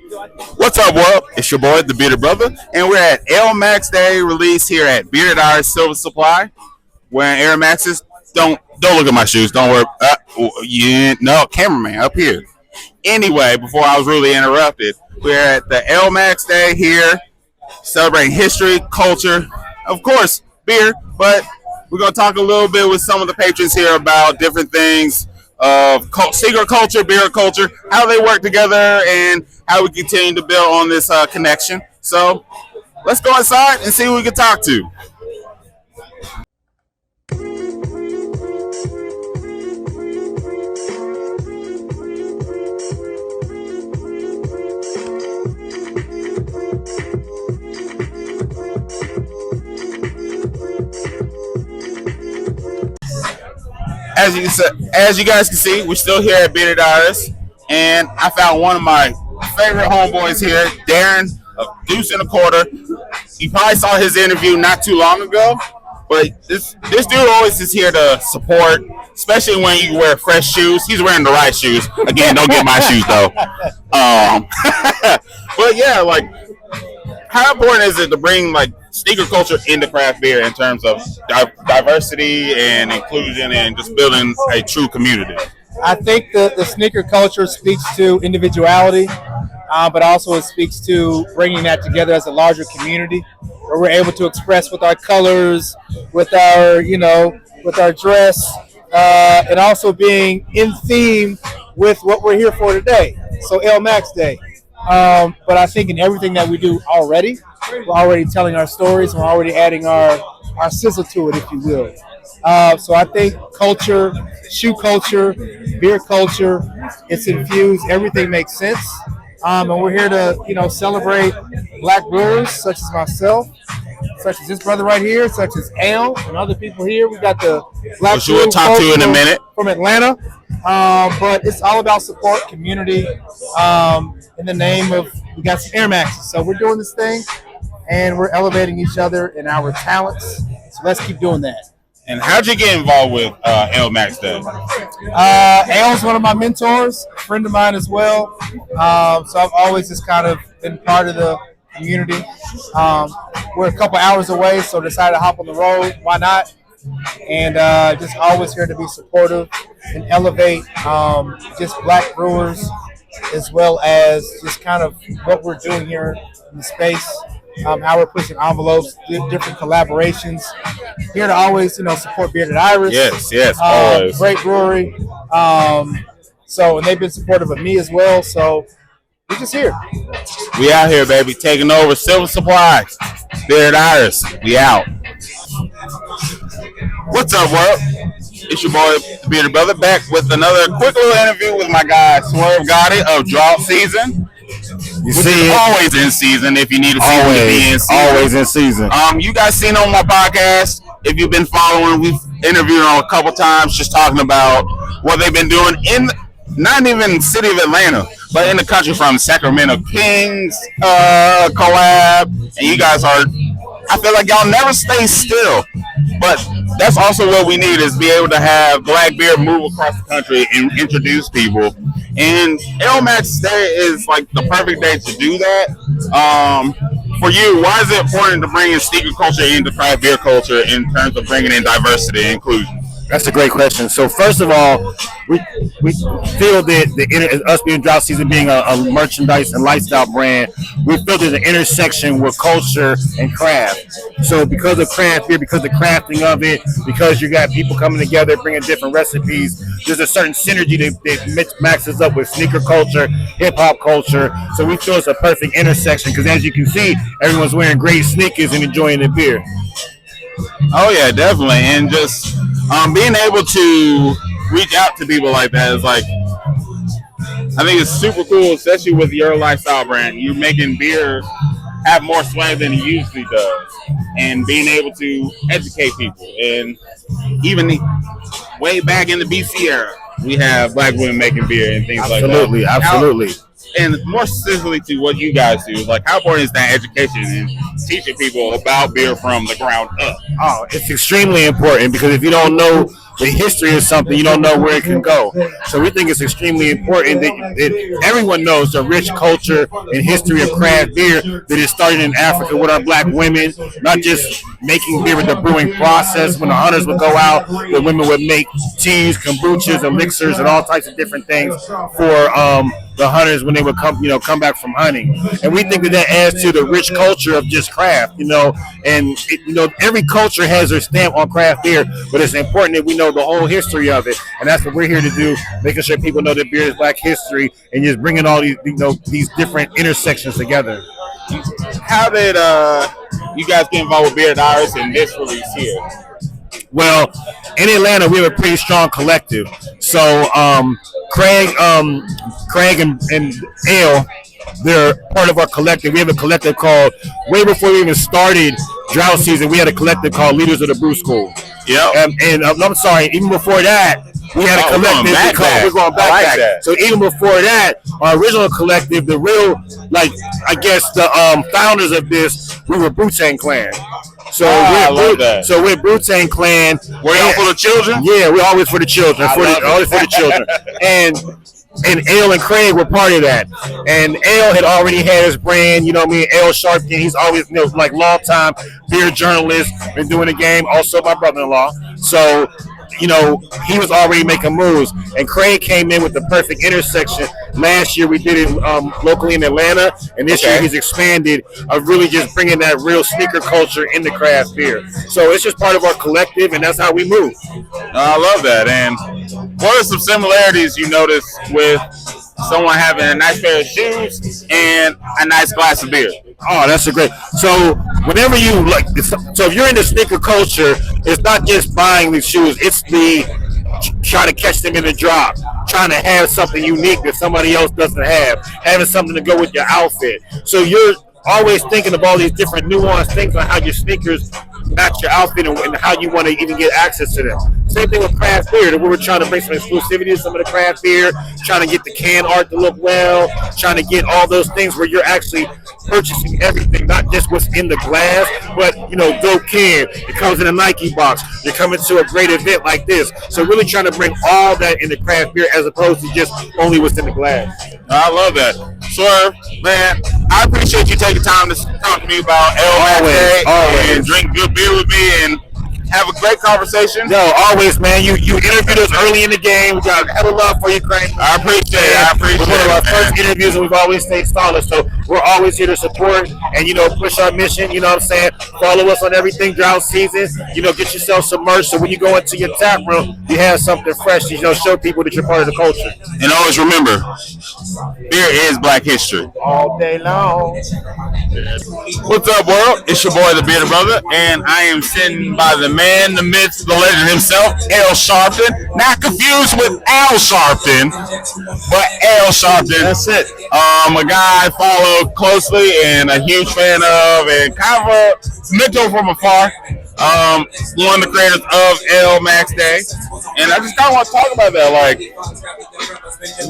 What's up, world? It's your boy, the Bearded Brother, and we're at Ale Max Day release here at Bearded Silver Supply. Wearing Air Maxes. Don't look at my shoes. Don't worry. No, cameraman up here. Anyway, before I was really interrupted, we're at the Ale Max Day here, celebrating history, culture, of course, beer. But we're gonna talk a little bit with some of the patrons here about different things of cigar culture, beer culture, how they work together, and how we continue to build on this connection. So let's go inside and see who we can talk to. As you guys can see, we're still here at Bearded Artists, and I found one of my favorite homeboys here, Darren of Deuce and a Quarter. You probably saw his interview not too long ago, but this dude always is here to support, especially when you wear fresh shoes. He's wearing the right shoes. Again, don't get my shoes though. But yeah, like, how important is it to bring like sneaker culture into craft beer in terms of diversity and inclusion and just building a true community? I think the sneaker culture speaks to individuality, but also it speaks to bringing that together as a larger community, where we're able to express with our colors, with our with our dress, and also being in theme with what we're here for today. So Ale Max Day. But I think in everything that we do already, we're already telling our stories. We're already adding our sizzle to it, if you will. So I think culture, shoe culture, beer culture, it's infused. Everything makes sense. And we're here to, celebrate black brewers such as myself, such as this brother right here, such as Ale and other people here. We got the black which we'll talk to in a minute from Atlanta. But it's all about support, community, in the name of, we got some Air Maxes. So we're doing this thing, and we're elevating each other in our talents. So let's keep doing that. And how'd you get involved with Ale Max Day? Ale's one of my mentors, a friend of mine as well. So I've always just kind of been part of the community. We're a couple hours away, so decided to hop on the road. Why not? And just always here to be supportive and elevate just black brewers, as well as just kind of what we're doing here in the space, how we're pushing envelopes, different collaborations. Here to always, support Bearded Iris. Yes, always. Great brewery. And they've been supportive of me as well. So we're just here. We out here, baby, taking over Silver Supply. Bearded Iris, we out. What's up, world? It's your boy, the Bearded Brother, back with another quick little interview with my guy, Swerve Gotti of Drought Season. You see, always in season if you need a season to be in season. Always in season. You guys seen on my podcast, if you've been following, we've interviewed them a couple times just talking about what they've been doing in, not even the city of Atlanta, but in the country, from Sacramento Kings collab. And you guys are, I feel like y'all never stay still. But that's also what we need, is be able to have black beer move across the country and introduce people. And Ale Max Day is like the perfect day to do that. For you, why is it important to bring in sneaker culture into craft beer culture in terms of bringing in diversity and inclusion? That's a great question. So first of all, we feel that us being Drought Season, being a merchandise and lifestyle brand, we feel there's an intersection with culture and craft. So because of craft beer, because of the crafting of it, because you got people coming together, bringing different recipes, there's a certain synergy that mixes up with sneaker culture, hip hop culture. So we feel it's a perfect intersection because, as you can see, everyone's wearing great sneakers and enjoying their beer. Oh yeah, definitely. And just being able to reach out to people like that is like, I think it's super cool, especially with your lifestyle brand. You're making beer have more swag than it usually does, and being able to educate people. And even way back in the BC era, we have black women making beer and things like that. Absolutely. and more specifically to what you guys do, like how important is that education and teaching people about beer from the ground up? Oh, it's extremely important because if you don't know the history of something, you don't know where it can go. So we think it's extremely important that everyone knows the rich culture and history of craft beer that it started in Africa with our black women, not just making beer with the brewing process. When the hunters would go out, the women would make teas, kombuchas, elixirs, and all types of different things for the hunters when they would come back from hunting. And we think that adds to the rich culture of just craft, and every culture has their stamp on craft beer, but it's important that we know the whole history of it, and that's what we're here to do, making sure people know that beer is black history and just bringing all these different intersections together. How did you guys get involved with Bearded Iris in this release here? Well, in Atlanta, we have a pretty strong collective. So Craig and Ale, they're part of our collective. We have a collective called, way before we even started drought season, we had a collective called Leaders of the Brew School. Yeah. And I'm sorry, even before that, we had a collective. We're going back. That. So even before that, our original collective, the real, the founders of this, we were Wu-Tang Clan. So we're Wu-Tang Clan. Were y'all for the children? Yeah, we're always for the children. Always for the children. And Ale and Craig were part of that. And Ale had already had his brand, Ale Sharpton. He's always, long time beer journalist, been doing the game. Also my brother-in-law. So, he was already making moves. And Craig came in with the perfect intersection. Last year we did it locally in Atlanta, and this year he's expanded of really just bringing that real sneaker culture into craft beer. So it's just part of our collective, and that's how we move. I love that. And what are some similarities you notice with someone having a nice pair of shoes and a nice glass of beer? Oh, that's a great. So whenever you if you're into sneaker culture, it's not just buying these shoes. It's trying to catch them in the drop, trying to have something unique that somebody else doesn't have, having something to go with your outfit. So you're always thinking of all these different nuanced things on how your sneakers match your outfit and how you want to even get access to them. Same thing with craft beer. We were trying to bring some exclusivity to some of the craft beer, trying to get the can art to look well, trying to get all those things where you're actually purchasing everything, not just what's in the glass, but, dope can. It comes in a Nike box. You're coming to a great event like this. So really trying to bring all that into craft beer as opposed to just only what's in the glass. I love that. Swerve, man, I appreciate you taking time to talk to me about Ale Day and drink good beer with me and have a great conversation. No, always, man. You interviewed us early in the game. We got a hell of love for you, Craig. I appreciate it. One of our first interviews, and we've always stayed solid. So we're always here to support and, push our mission. You know what I'm saying? Follow us on everything drought season. Get yourself some merch. So when you go into your tap room, you have something fresh. Show people that you're part of the culture. And always remember, beer is black history. All day long. What's up, world? It's your boy, the Bearded Brother, and I am sitting by the man, the myth, the legend himself, Ale Sharpton. Not confused with Al Sharpton, but Ale Sharpton. That's it. A guy I follow closely and a huge fan of, and kind of a mentor from afar. One of the creators of Ale Max Day, and I just kind of want to talk about that. Like,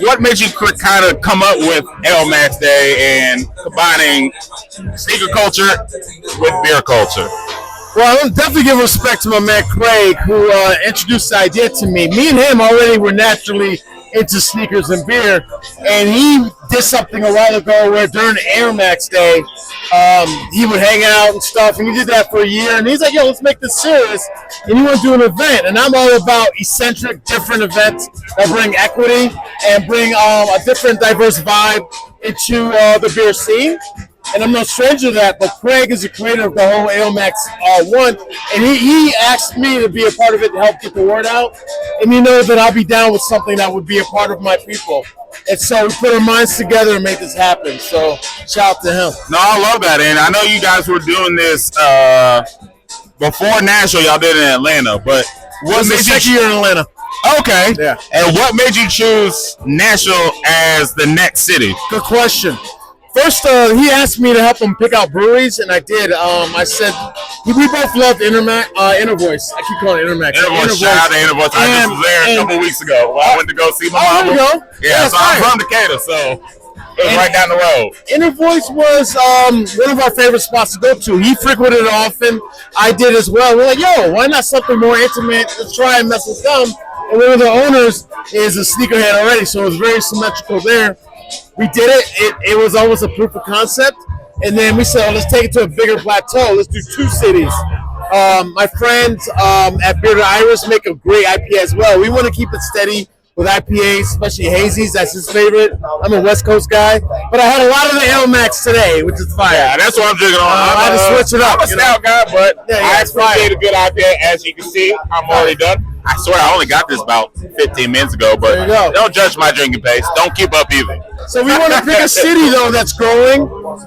what made you kind of come up with Ale Max Day and combining sneaker culture with beer culture? Well, I want to definitely give respect to my man Craig, who introduced the idea to me. Me and him already were naturally into sneakers and beer, and he did something a while ago where during Air Max Day, he would hang out and stuff, and he did that for a year, and he's like, yo, let's make this serious, and you want to do an event, and I'm all about eccentric, different events that bring equity and bring a different, diverse vibe into the beer scene. And I'm no stranger to that, but Craig is the creator of the whole Ale Max 1, and he asked me to be a part of it to help get the word out. And that I'll be down with something that would be a part of my people. And so we put our minds together and make this happen. So shout out to him. No, I love that. And I know you guys were doing this before Nashville. Y'all did it in Atlanta, but what made you second year in Atlanta? Okay. Yeah. And what made you choose Nashville as the next city? Good question. First, he asked me to help him pick out breweries, and I did. I said, we both loved Intervoice. I keep calling it Intermax. Intervoice, shout out to Intervoice. I just was there a couple weeks ago. I went to go see my mom. There you go. Yeah, so I'm from Decatur, so. It was right down the road. Inner Voice was one of our favorite spots to go to. He frequented it often. I did as well. We're like, yo, why not something more intimate? Let's try and mess with them. And one of the owners is a sneakerhead already, so it was very symmetrical there. We did it. It was almost a proof of concept. And then we said, let's take it to a bigger plateau. Let's do 2 cities. My friends at Bearded Iris make a great IPA as well. We want to keep it steady with IPAs, especially hazies. That's his favorite. I'm a West Coast guy, but I had a lot of the Ale Max today, which is fire. Yeah, that's what I'm drinking on. I had to switch it up. I'm a stout guy, but I it's fire. appreciate a good IPA. As you can see, I'm already done. I swear I only got this about 15 minutes ago, but There you go. don't judge my drinking pace. Don't keep up either. So we want to pick a city, though, that's growing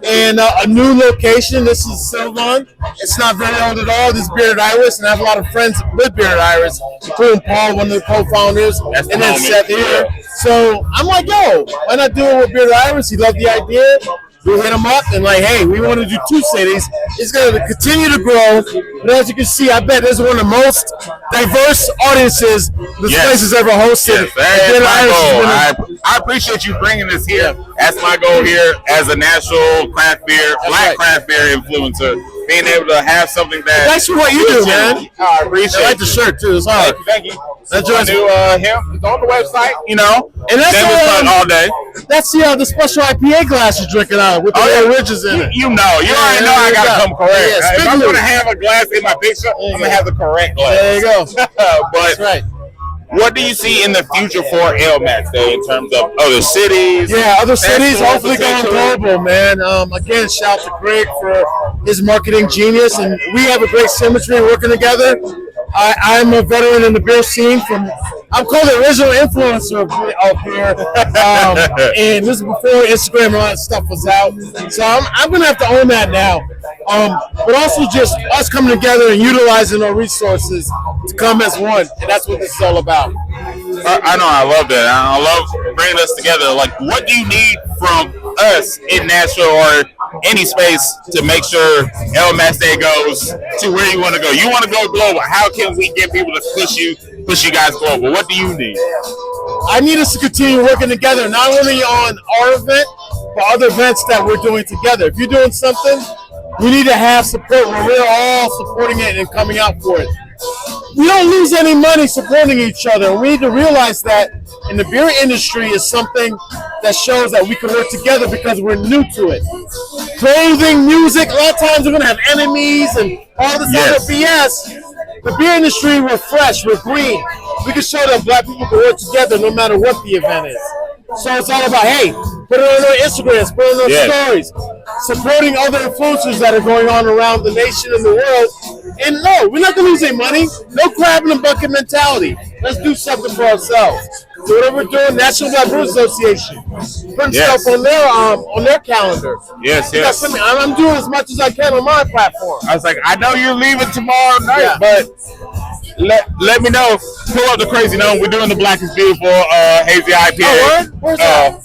and a new location. This is Sylvan. It's not very old at all. This is Bearded Iris, and I have a lot of friends with Bearded Iris, including Paul, one of the co-founders, That's the and then homie. Seth here. So I'm like, yo, why not do it with Bearded Iris? He loved the idea. We hit him up and like, hey, we want to do 2 cities. It's going to continue to grow. But as you can see, I bet this is one of the most diverse audiences this Yes. place has ever hosted. Yes, that is Bearded my Iris has goal. been a- I appreciate you bringing this here. That's my goal here as a national craft beer, black right. craft beer influencer. Being able to have something that. Thanks for what you do, man. I appreciate I like the shirt too. It's hard. Thank you. That's I yours. knew him. It's on the website, you know. And that's Then we fun all day. That's the special IPA glass you're drinking out of with the little ridges in it. You know. You already know I gotta come correct. Yeah, If I'm speaking gonna of- have a glass in my picture, I'm gonna have the correct glass. There you go. But That's right. what do you see in the future for Ale Max Day in terms of other cities? Yeah, other cities Festival hopefully going potential? global, man. Again, shout out to Craig for his marketing genius, and we have a great symmetry working together. I'm a veteran in the beer scene. I'm called the original influencer of beer, and this is before Instagram and all that stuff was out. So I'm gonna have to own that now. But also just us coming together and utilizing our resources to come as one, and that's what this is all about. I know, I love that. I love bringing us together. Like, what do you need from us in Nashville or any space to make sure El Max Day goes to where you want to go? You want to go global. How can we get people to push you guys global? What do you need? I need us to continue working together, not only on our event, but other events that we're doing together. If you're doing something, we need to have support where we're all supporting it and coming out for it. We don't lose any money supporting each other. We need to realize that in the beer industry is something that shows that we can work together because we're new to it. Clothing, music, a lot of times we're going to have enemies and all this Yes. other BS. The beer industry, we're fresh, we're green. We can show that black people can work together no matter what the event is. So it's all about, hey, put it on our Instagrams, put it on our Yes. stories, supporting other influencers that are going on around the nation and the world. And no, we're not going to lose any money. No crab in the bucket mentality. Let's do something for ourselves. So whatever we're doing, National Black Brews Association, putting Yes. stuff on their calendar. Yes, We got yes. something- I'm doing as much as I can on my platform. I was like, I know you're leaving tomorrow night, Yeah. but let me know. Pull up the Crazy Gnome. We're doing the Black is Beautiful Hazy IPA. Oh, word? Where's that?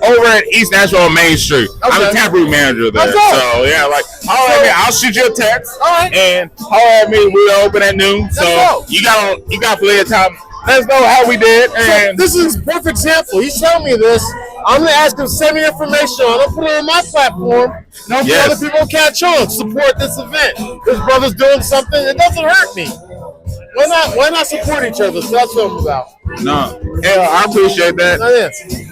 Over at East Nashville on Main Street. I'm the Okay. taproot manager there. Let's go. So, yeah, like, holler at me. I'll shoot you a text. All right. And holler at me. We're open at noon. So, go. you got plenty of time. Let us know how we did. So And this is a perfect example. He's telling me this. I'm gonna ask him to send me information on. I'll put it on my platform. And hopefully Yes. other people catch on. Support this event. His brother's doing something. It doesn't hurt me. Why not support each other? So that's what I'm about. no, yeah, I appreciate that. That is.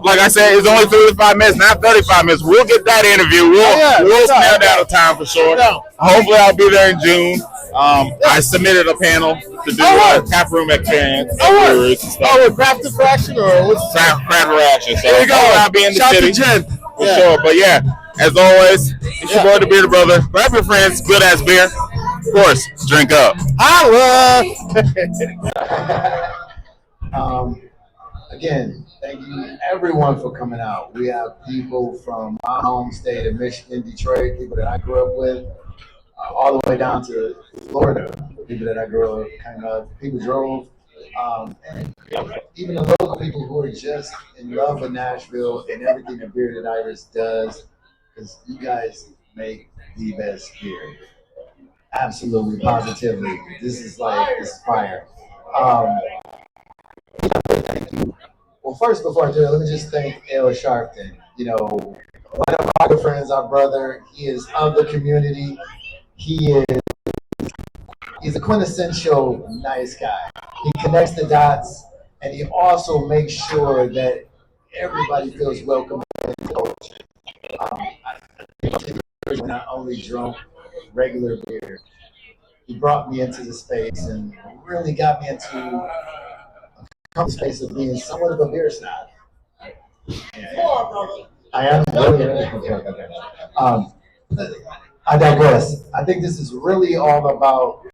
Like I said, it's only 35 minutes, not 35 minutes. We'll get that interview. We'll yeah, nail down a time for sure. Yeah. Hopefully, I'll be there in June. I submitted a panel to do a tap room experience at Brews and stuff. Oh, with Crafted Fraction or what's Craft reaction. So There you go. I'll be in the Shout out city to Jen. for Yeah. sure. But yeah, as always, it's your boy, the Bearded Brother. Grab your friends, good ass beer. Of course, drink up. Holla! Again, thank you everyone for coming out. We have people from my home state of Michigan, Detroit, people that I grew up with, all the way down to Florida, people that I grew up kind of, people drove, and even the local people who are just in love with Nashville and everything that Bearded Iris does, because you guys make the best beer. Absolutely, positively. This is fire. Thank you Well, first, before I do it, let me just thank Ale Sharpton. You know, one of my good friends, our brother. He is of the community. He is he's a quintessential nice guy. He connects the dots, and he also makes sure that everybody feels welcome in the culture. When I only drunk regular beer, he brought me into the space and really got me into a space of being somewhat of a beer snob. I am really. Okay. Um, I digress. I think this is really all about